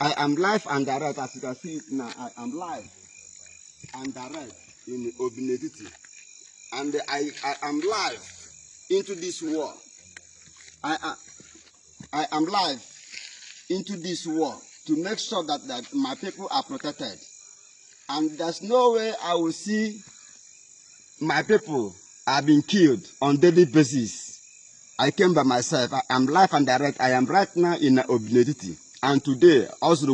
I am live and direct, as you can see it now. I am live and direct in Obinetiti. And I am live into this war. I am live into this war to make sure that my people are protected. And there's no way I will see my people are being killed on daily basis. I came by myself. I am live and direct. I am right now in Obinetiti. And today, also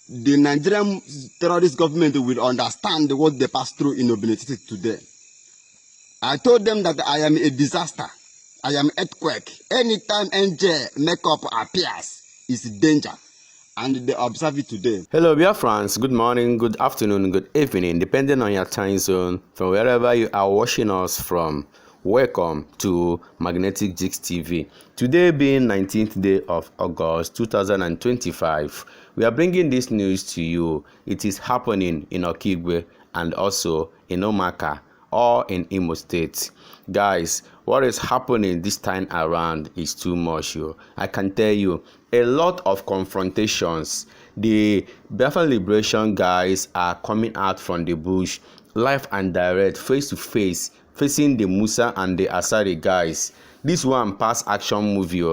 the Nigerian terrorist government will understand what they passed through in Obinetiti today. I told them that I am a disaster. I am earthquake. Anytime NJ makeup appears, is danger. And they observe it today. Hello, Biafrans. Good morning, good afternoon, good evening, depending on your time zone, from wherever you are watching us from. Welcome to Magnetic Jigs TV. Today being 19th day of August 2025, we are bringing this news to you. It is happening in Okigwe and also in Umuaka, all in Imo State. Guys, what is happening this time around is too much. I can tell you, a lot of confrontations. The Biafra liberation guys are coming out from the bush, live and direct, face to face, facing the Musa and the Asari guys. This one past action movie.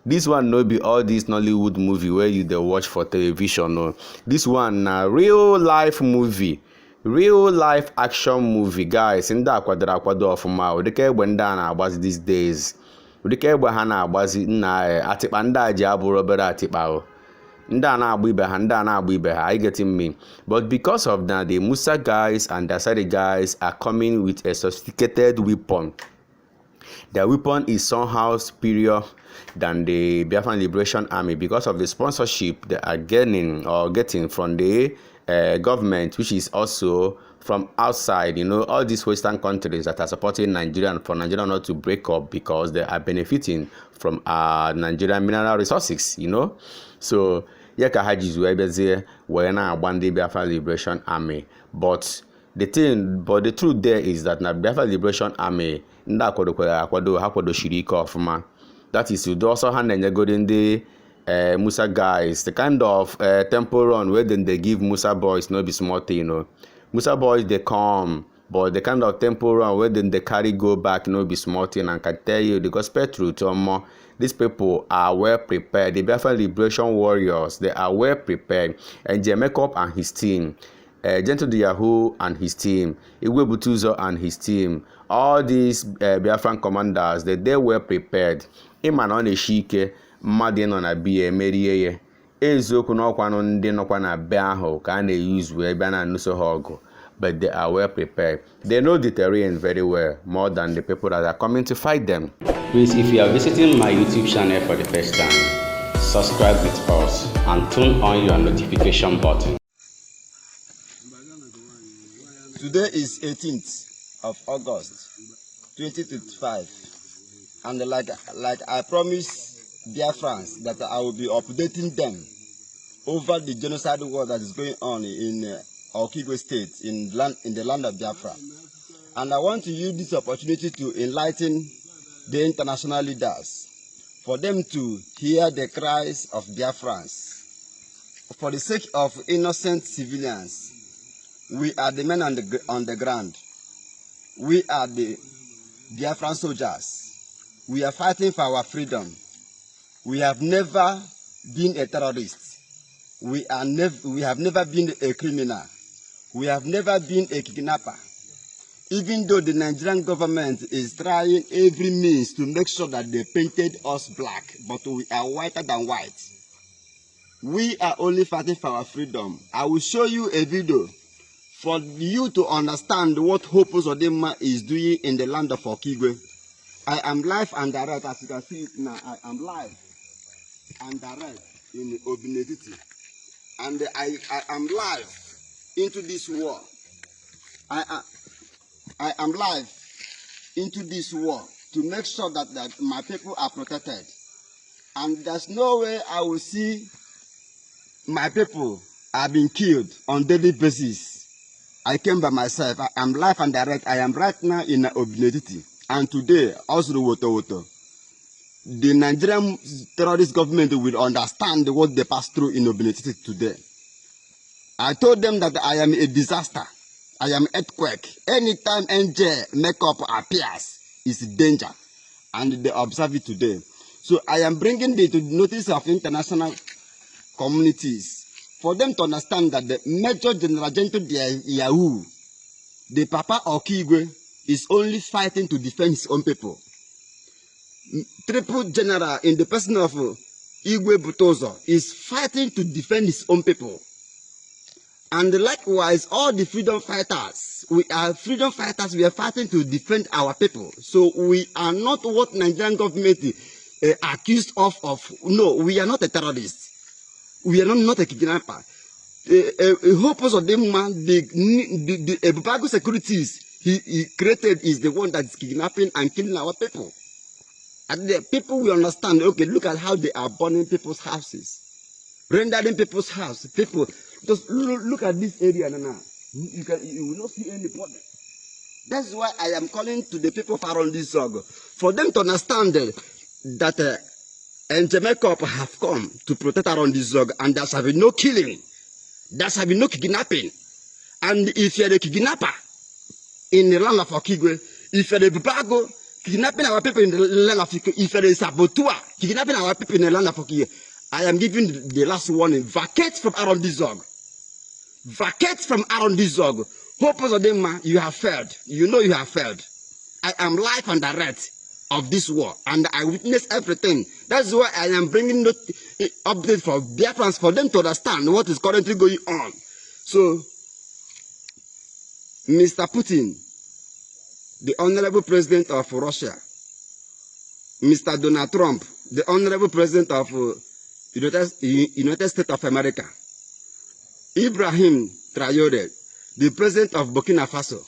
This one no be all this Nollywood movie where you dey watch for television. This one na real life movie. Real life action movie, guys. Ndị akwado ọfụma ụdịka egbe ndị a na-agbazi these days. Ụdịka egbe ha na-agbazi nna atịkpa ndị a ji abụrụ obere atịkpa. Ndị a na-agba ibe ha, ndị a na-agba ibe ha. I getting me? But because of that, the Musa guys and the Asari guys are coming with a sophisticated weapon. Their weapon is somehow superior than the Biafran Liberation Army because of the sponsorship they are getting from the government, which is also from outside. All these Western countries that are supporting Nigeria and for Nigeria not to break up because they are benefiting from our Nigerian mineral resources. So yeka hajis webeze wena abandi Biafra Liberation Army. But the truth there is that na Biafra Liberation Army nda akwado shirika ofuma. That is to do also hand and the Musa guys, the kind of temple run where then they give Musa boys no be small thing, Musa boys they come, but the kind of temple run where then they carry go back no be small thing. And can tell you the gospel truth, these people are well prepared. The Biafra Liberation Warriors, they are well prepared. And Jacob and his team, Gentle the Yahoo and his team, Igwe Butuzo and his team, all these Biafran commanders, they were prepared. Iman on a shike, mmadụ nọ na bia emerie ya. Eziokwu n'ọkwanụ ndị nọkwa na be ahụ ka a na-use wee bịa na nụso ha ọgụ. But they are well prepared. They know the terrain very well, more than the people that are coming to fight them. Please, if you are visiting my YouTube channel for the first time, subscribe with us and turn on your notification button. Today is 18th of August 2025. And like I promised Biafrans that I will be updating them over the genocide war that is going on in Okigwe State, in the land of Biafra. And I want to use this opportunity to enlighten the international leaders for them to hear the cries of Biafrans. For the sake of innocent civilians, we are the men on the ground. We are the Biafran soldiers. We are fighting for our freedom. We have never been a terrorist. We have never been a criminal. We have never been a kidnapper. Even though the Nigerian government is trying every means to make sure that they painted us black, but we are whiter than white. We are only fighting for our freedom. I will show you a video for you to understand what Hope Uzodinma is doing in the land of Okigwe. I am live and direct, as you can see it now. I am live and direct in Obinetiti. And I am live into this war. I am live into this war to make sure that my people are protected. And there's no way I will see my people are being killed on daily basis. I came by myself. I am live and direct. I am right now in Obinetiti. And today, also the Nigerian terrorist government will understand what they pass through in Obenetiti today. I told them that I am a disaster. I am earthquake. Anytime NJ makeup appears, is danger. And they observe it today. So I am bringing the notice of international communities for them to understand that the Major General Yahoo, the Papa Okigwe, is only fighting to defend his own people. Triple General in the person of Igwe Butozo is fighting to defend his own people. And likewise, all the freedom fighters, we are freedom fighters, we are fighting to defend our people. So we are not what Nigerian government accused of. No, we are not a terrorist. We are not a kidnapper. Hopes of them, the Ebubago securities he created is the one that is kidnapping and killing our people. And the people will understand, okay, look at how they are burning people's houses, rendering people's houses. People, just look at this area now. You will not see any problem. That's why I am calling to the people around this zone, for them to understand that Jamaica have come to protect around this zone, and there shall be no killing, there shall be no kidnapping. And if you are a kidnapper in the land of Okigwe, if you are a Bubago, kidnapping our people in the land of Okigwe, if you are a Sabotua, kidnapping our people in the land of Okigwe, I am giving the last warning: vacate from around this zone. Vacate from around this zone. Hopes of them, you have failed. You know you have failed. I am live and direct of this war, and I witness everything. That's why I am bringing updates for Biafrans, for them to understand what is currently going on. So, Mr. Putin, the Honorable President of Russia, Mr. Donald Trump, the Honorable President of United States of America, Ibrahim Traore, the President of Burkina Faso,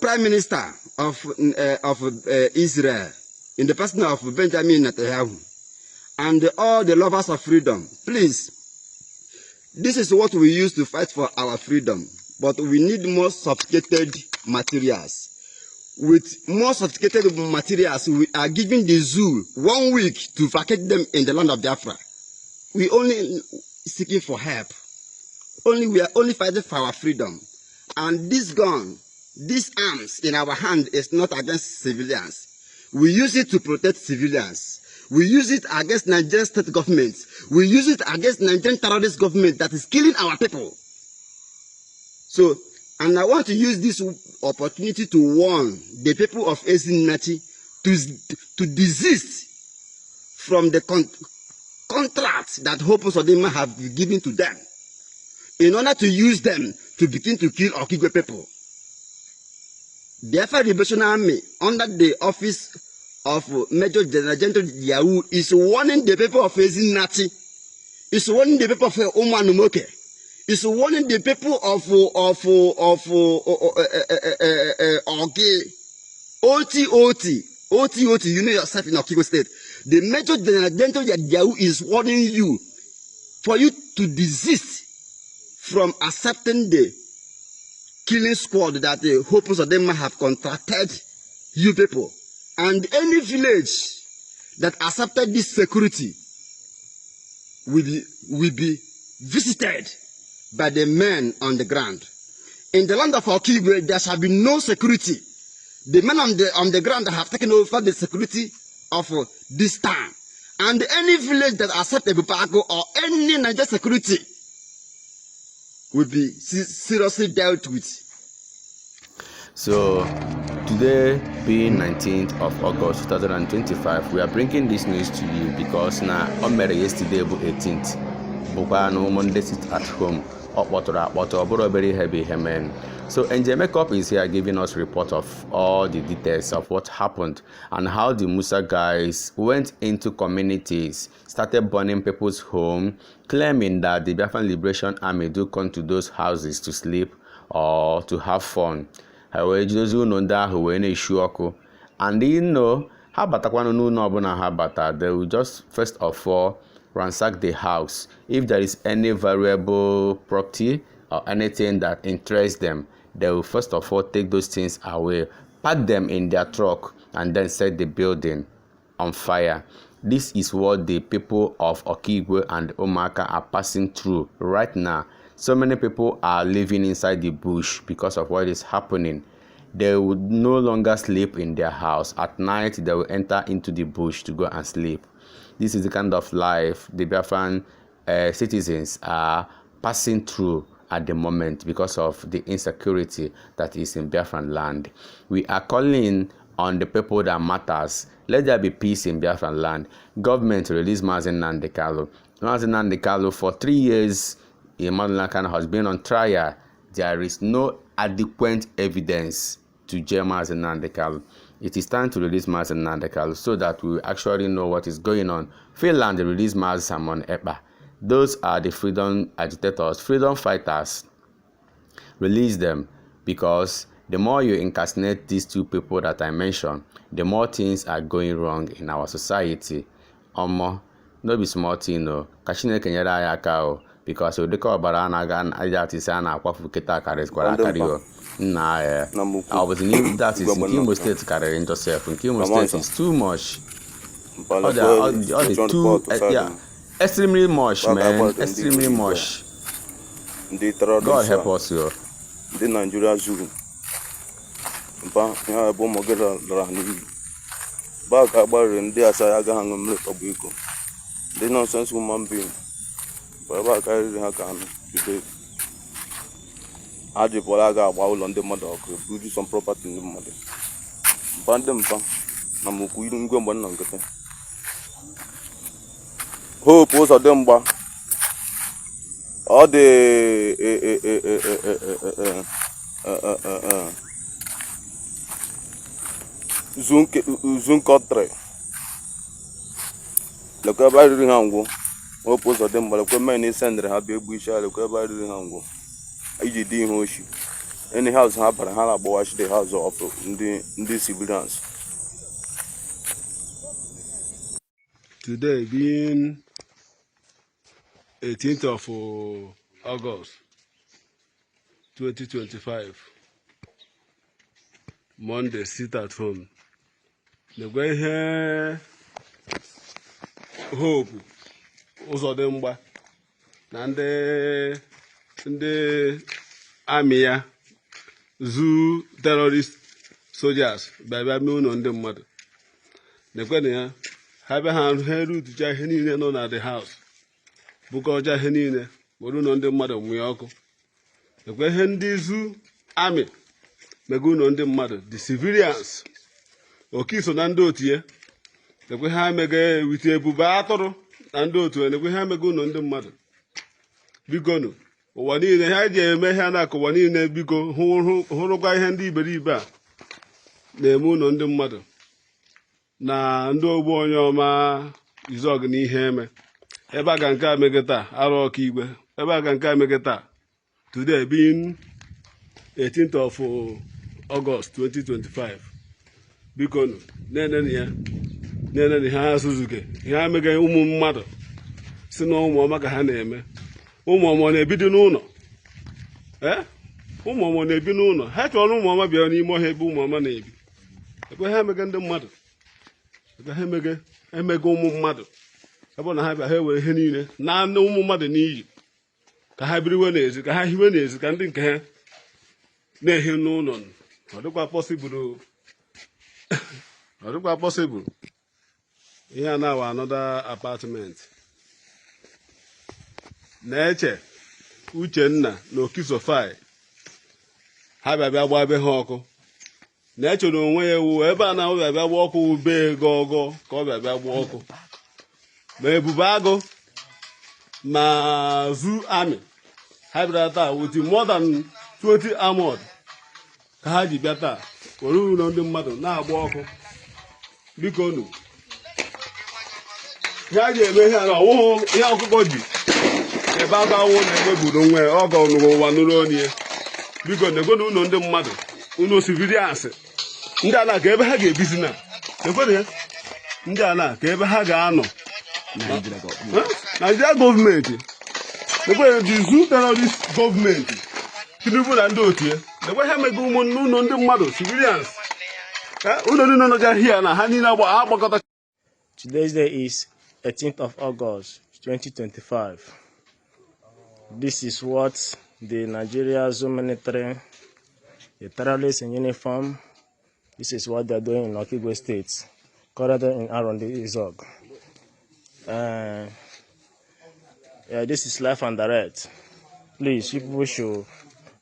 Prime Minister of Israel, in the person of Benjamin Netanyahu, and all the lovers of freedom. Please, this is what we use to fight for our freedom, but we need more sophisticated materials. With more sophisticated materials, we are giving the zoo 1 week to vacate them in the land of Biafra. We only seeking for help. We are only fighting for our freedom. And this gun, these arms in our hand is not against civilians. We use it to protect civilians. We use it against Nigerian state government. We use it against Nigerian terrorist government that is killing our people. So, and I want to use this opportunity to warn the people of Ezinati to desist from the contracts that Hopes of them have given to them, in order to use them to begin to kill Okigwe people. The Biafra Liberation Army, under the office of Major General Yahoo, is warning the people of Ezinati, is warning the people of Umuaka, is warning the people of OT, you know yourself in Okigwe State. The Major General Yahoo is warning you for you to desist from accepting the killing squad that the Hopes of them have contracted you people. And any village that accepted this security will be visited by the men on the ground. In the land of Okigwe, there shall be no security. The men on the ground have taken over the security of this town. And any village that accepts a Bupago or any Niger security will be seriously dealt with. So, today being 19th of August 2025, we are bringing this news to you because now, yesterday, 18th, Bukano Monday sit at home. Very heavy. So Makeup is here giving us report of all the details of what happened and how the Musa guys went into communities, started burning people's home, claiming that the Biafran Liberation Army do come to those houses to sleep or to have fun. However, those who know that who were issue, and you know how they will just first of all ransack the house. If there is any valuable property or anything that interests them, they will first of all take those things away, pack them in their truck, and then set the building on fire. This is what the people of Okigwe and Umuaka are passing through right now. So many people are living inside the bush because of what is happening. They would no longer sleep in their house. At night, they will enter into the bush to go and sleep. This is the kind of life the Biafran citizens are passing through at the moment because of the insecurity that is in Biafran land. We are calling on the people that matters. Let there be peace in Biafran land. Government release Mazi Nnamdi Kanu. Mazi Nnamdi Kanu for 3 years in Mazi has been on trial. There is no adequate evidence to jail Mazi Nnamdi Kanu. It is time to release Mazi Nnamdi Kanu so that we actually know what is going on. Finland released Mazi Simon Ekpa. Those are the freedom agitators, freedom fighters. Release them, because the more you incarcerate these two people that I mentioned, the more things are going wrong in our society. No be small thing, no. Kashine kenyere ayaka, because we call Barana Ajati Sana Kwafuketa Kares Kwarario. I was in that is in Kimo State carrying yourself. In Kimo State is too much. All the too, extremely much, man. Extremely much. God help us, yo. The Nigeria Zoo. Ya bụ mogera rani. Ba ka gbara ndị Asari aga hang mle obiko. The nonsense human being. Ba ka ri ha ka today. Aje pola ga agba ụlọ ndị mmadụ ọkụ, build some property ndị mmadụ. Bandem pa na mukwu iru ngwe mgbe nna nkete. Hope ụzọ dị mgba. Ọ dị Zoom country. Look about reading Hango. Hope ụzọ dị mgba. Look men in sender ha be buisha. Look about reading Hango. Iji dị ihe oshi. Any house ha bara ha na-agbawachi the house of ndị civilians. Today being 18th of August 2025, Monday, sit at home. The way here, hope, also them ba, and the army, zoo terrorist soldiers, by moon on them mother. The way have a hand heru to Jahini on at the house. Because Jahini, Morun on the mother, Umuaka. The way Hendizu army, Magun on the mother, the civilians. Okiso Nando Tia, the way Hamega with a bubator, Nando to, and the way Hamagun on the mother. Bigono, one in the Haja Mehanako, one in a bigo, Horogai Handi Beriba, the moon on the mother. Na ndị ogbo onye ọma izog n'ihe eme ebe aga nke amegata arụ Okigwe ebe aga nke amegata today being 18th of August 2025 biko nene ha Suzuki ihe amege ụmụ mmadụ si na ụmụ ọma ka ha na-eme ụmụ ọma na-ebido n'ụlọ ụmụ ọma na-ebi n'ụlọ ha chọrọ ụmụ ọma bịa n'ime ọhịa ebe ụmụ ọma na-ebi ekwe ha emege ndị mmadụ emego ụmụ mmadụ ebe na ha bịa ha ewere ihe niile na ụmụ mmadụ n'iyi ka ha biriwe n'ezi ka ha hiwe n'ezi ka ndị nke ha na-ehi n'ụlọ. Ọ dịkwa possible ihe a na-awa another apartment na-eche Uchenna na Okisofai ha bịa gbaa be ha ọkụ na-echere onwe ya ewu ebe a na-ahụ bịa gba ọkụ ube ego ka ọ bịa gba ọkụ ma Ebube Agụ ma Zoo Army ha bịara taa with more than 20 armored ka ha ji bịa taa were ụlọ ndị mmadụ na-agba ọkụ. Biko nu ya ji eme ihe na ọwụhụ ihe ọkụkọ ji ebe a ga-awụ na emegburu onwe ọ ga ọnụrụ ụwa nụrụ onye. Biko na-egonu ụlọ ndị mmadụ ụlọ civilians ndị ala ka ebe ha ga-ebizi na ekwere ya ndị ala ka ebe ha ga-anọ Nigeria gọọmenti ekwere the zoo terrorist gọọmenti Tinubu na ndị otu ya ekwe ha mega ụlọ ndị mmadụ civilians ụlọ niile nọja hia na ha niile agbakọta Today's day is 18th of August 2025. This is what the Nigeria Zone military, the terrorists in uniform, this is what they're doing in Okigwe State, currently in Arondi Izog. This is life and direct. Please, people should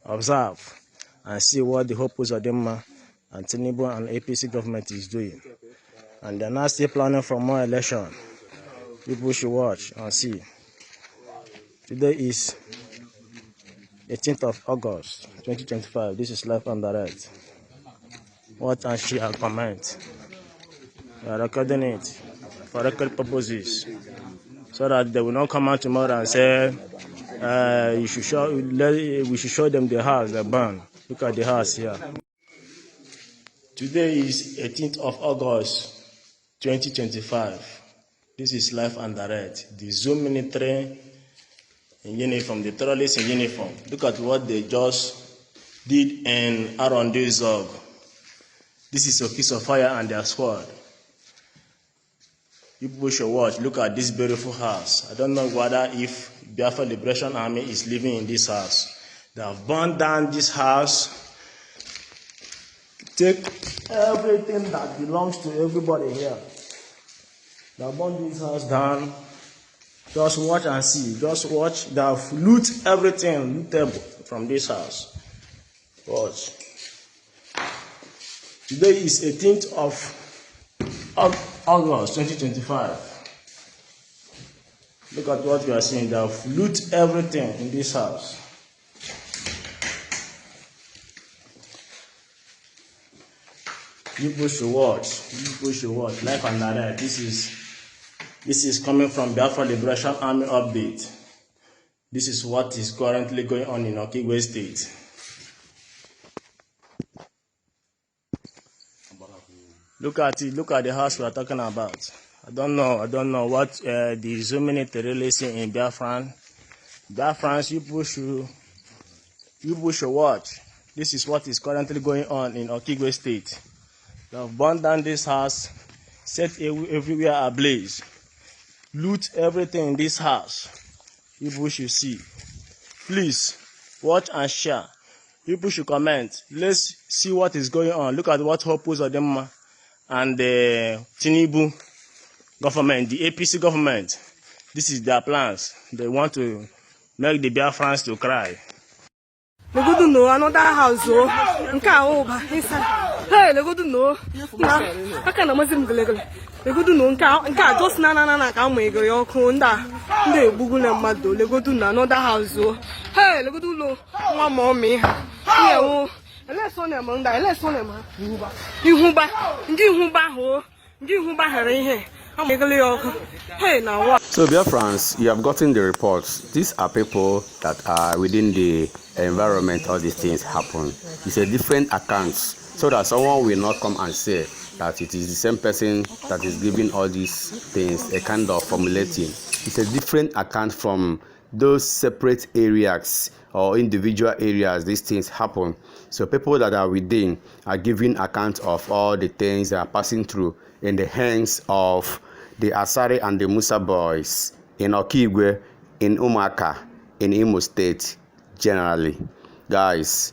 observe and see what the Hopus Adema and Tinubu and APC government is doing. And they're now still planning for more election. People should watch and see. Today is 18th of August 2025. This is live and direct. Watch and share and comment. We are recording it for record purposes, so that they will not come out tomorrow and say we should show them the house they burn. Look at the house here. Today is 18th of August 2025. This is live and direct. The Zoom military in uniform, the terrorists in uniform. Look at what they just did in Arondi Zog. This is a piece of fire and their squad. People should watch. Look at this beautiful house. I don't know whether if Biafra Liberation Army is living in this house. They have burned down this house. Take everything that belongs to everybody here. They have burned this house down. Just watch and see. Just watch. They have looted everything lootable from this house. Watch. Today is 18th of August 2025. Look at what we are seeing. They have looted everything in this house. People should watch. People should watch. Life and direct. This is coming from Biafra Liberation Army update. This is what is currently going on in Okigwe State. Look at it. Look at the house we are talking about. I don't know what the Zoom military listen in Biafran. Biafrans, you should watch. This is what is currently going on in Okigwe State. They have burned down this house, set everywhere ablaze, loot everything in this house. People should see. Please watch and share. People should comment. Let's see what is going on. Look at what Hopus Adema and the Tinubu government, the APC government. This is their plans. They want to make the Biafrans to cry. They go to know another house. Hey, they go to know. I can't imagine the they go to know. Just na come make your kunda. They Buguna Mado. They go to another house. Hey, they go to know. One mommy. Yeah, let's on them. Let's on them. You Hey, now what? So, Biafrans, you have gotten the reports. These are people that are within the environment all these things happen. It's a different accounts, so that someone will not come and say that it is the same person that is giving all these things, a kind of formulating. It's a different account from those separate areas or individual areas these things happen. So people that are within are giving account of all the things they are passing through in the hands of the Asari and the Musa boys in Okigwe, in Umuaka, in Imo State, generally. Guys,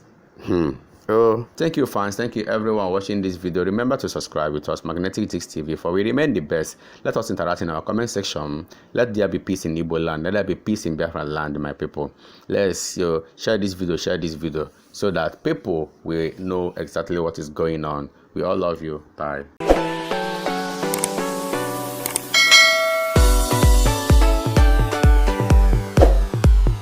Oh, thank you, fans. Thank you, everyone watching this video. Remember to subscribe with us, Magnetic Jigs TV, for we remain the best. Let us interact in our comment section. Let there be peace in Igbo land. Let there be peace in Biafran land, my people. Let's share this video, so that people will know exactly what is going on. We all love you. Bye.